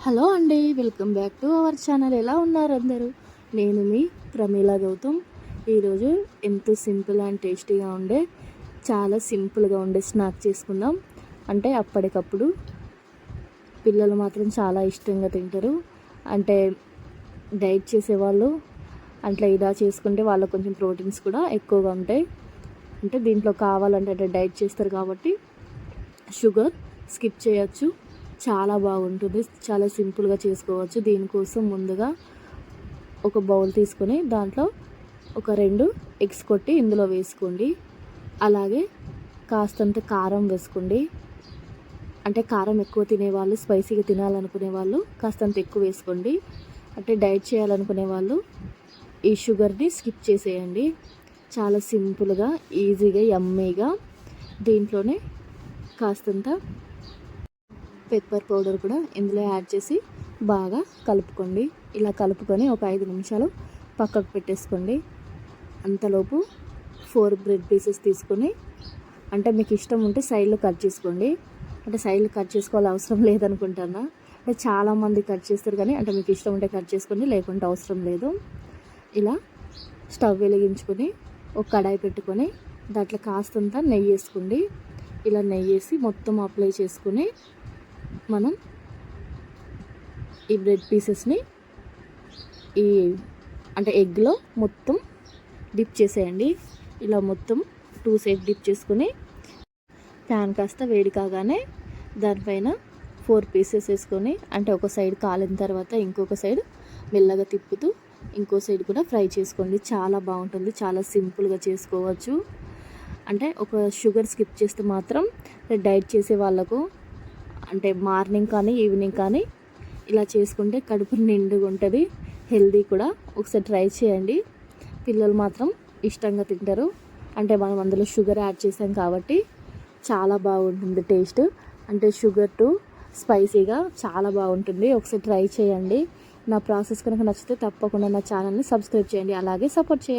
Hello అండి, welcome back to our channel. ఎలా ఉన్నారు అందరూ? నేను మీ ప్రమీల గౌతమ్. ఈరోజు ఎంతో సింపుల్ అండ్ టేస్టీగా ఉండే, చాలా సింపుల్గా ఉండే స్నాక్ చేసుకుందాం. అంటే అప్పటికప్పుడు పిల్లలు మాత్రం చాలా ఇష్టంగా తింటారు. అంటే డైట్ చేసేవాళ్ళు అట్లా ఇలా చేసుకుంటే వాళ్ళకు కొంచెం ప్రోటీన్స్ కూడా ఎక్కువగా ఉంటాయి. అంటే దీంట్లో కావాలంటే డైట్ చేస్తారు కాబట్టి షుగర్ స్కిప్ చేయొచ్చు. చాలా బాగుంటుంది, చాలా సింపుల్గా చేసుకోవచ్చు. దీనికోసం ముందుగా ఒక బౌల్ తీసుకొని దాంట్లో ఒక 2 ఎగ్స్ కొట్టి ఇందులో వేసుకోండి. అలాగే కాస్తంత కారం వేసుకోండి. అంటే కారం ఎక్కువ తినేవాళ్ళు, స్పైసీగా తినాలనుకునే వాళ్ళు కాస్తంత ఎక్కువ వేసుకోండి. అంటే డైట్ చేయాలనుకునే వాళ్ళు ఈ షుగర్ని స్కిప్ చేసేయండి. చాలా సింపుల్గా, ఈజీగా, యమ్మీగా. దీంట్లోనే కాస్తంత పెప్పర్ పౌడర్ కూడా ఇందులో యాడ్ చేసి బాగా కలుపుకోండి. ఇలా కలుపుకొని ఒక 5 నిమిషాలు పక్కకు పెట్టేసుకోండి. అంతలోపు 4 బ్రెడ్ పీసెస్ తీసుకొని, అంటే మీకు ఇష్టం ఉంటే సైడ్లో కట్ చేసుకోండి. అంటే సైడ్లో కట్ చేసుకోవాలి అవసరం లేదనుకుంటున్నా. అంటే చాలామంది కట్ చేస్తారు, కానీ అంటే మీకు ఇష్టం ఉంటే కట్ చేసుకోండి, లేకుంటే అవసరం లేదు. ఇలా స్టవ్ వెలిగించుకొని ఒక కడాయి పెట్టుకొని దాంట్లో కాస్తంత నెయ్యి వేసుకోండి. ఇలా నెయ్యి వేసి మొత్తం అప్లై చేసుకుని మనం ఈ బ్రెడ్ పీసెస్ని అంటే ఎగ్లో మొత్తం డిప్ చేసేయండి. ఇలా మొత్తం 2 సైడ్ డిప్ చేసుకుని ప్యాన్ కాస్త వేడి కాగానే దానిపైన 4 పీసెస్ వేసుకొని, అంటే ఒక సైడ్ కాలిన తర్వాత ఇంకొక సైడ్ మెల్లగా తిప్పుతూ ఇంకో సైడ్ కూడా ఫ్రై చేసుకోండి. చాలా బాగుంటుంది, చాలా సింపుల్గా చేసుకోవచ్చు. అంటే ఒక షుగర్ స్కిప్ చేస్తే మాత్రం డైట్ చేసే వాళ్ళకు అంటే మార్నింగ్ కానీ ఈవినింగ్ కానీ ఇలా చేసుకుంటే కడుపు నిండుగా ఉంటుంది, హెల్దీ కూడా. ఒకసారి ట్రై చేయండి, పిల్లలు మాత్రం ఇష్టంగా తింటారు. అంటే మనం అందులో షుగర్ యాడ్ చేసాం కాబట్టి చాలా బాగుంటుంది టేస్ట్. అంటే షుగర్ టు స్పైసీగా చాలా బాగుంటుంది. ఒకసారి ట్రై చేయండి. నా ప్రాసెస్ కనుక నచ్చితే తప్పకుండా నా ఛానల్ని సబ్స్క్రైబ్ చేయండి, అలాగే సపోర్ట్ చేయండి.